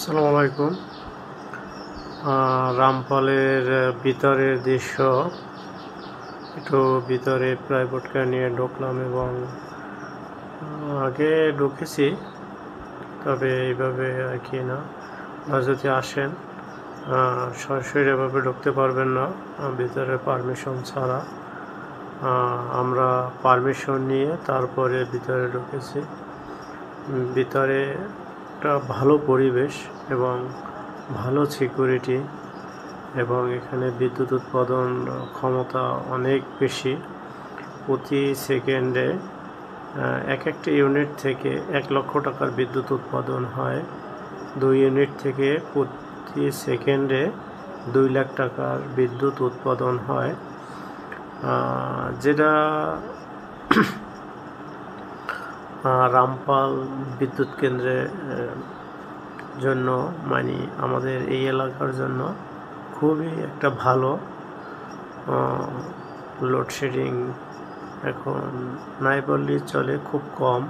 আসসালামু আলাইকুম। রামপালের ভিতরের দৃশ্য। একটু ভিতরে প্রাইভেট কার নিয়ে ঢুকলাম এবং আগে ঢুকেছি, তবে এইভাবে আর কি না। আপনারা যদি আসেন সরাসরি এভাবে ঢুকতে পারবেন না ভিতরে পারমিশন ছাড়া। আমরা পারমিশন নিয়ে তারপরে ভিতরে ঢুকেছি। ভিতরে একটা ভালো পরিবেশ এবং ভালো সিকিউরিটি, এবং এখানে বিদ্যুৎ উৎপাদন ক্ষমতা অনেক বেশি। প্রতি সেকেন্ডে একটা ইউনিট থেকে 1,00,000 টাকার বিদ্যুৎ উৎপাদন হয়। 2 ইউনিট থেকে প্রতি সেকেন্ডে 2 লাখ টাকার বিদ্যুৎ উৎপাদন হয়, যেটা রামপাল বিদ্যুৎ কেন্দ্রের জন্য মানে আমাদের এই এলাকার জন্য খুবই একটা ভালো। লোডশেডিং এখন নাই বললেই চলে, খুব কম।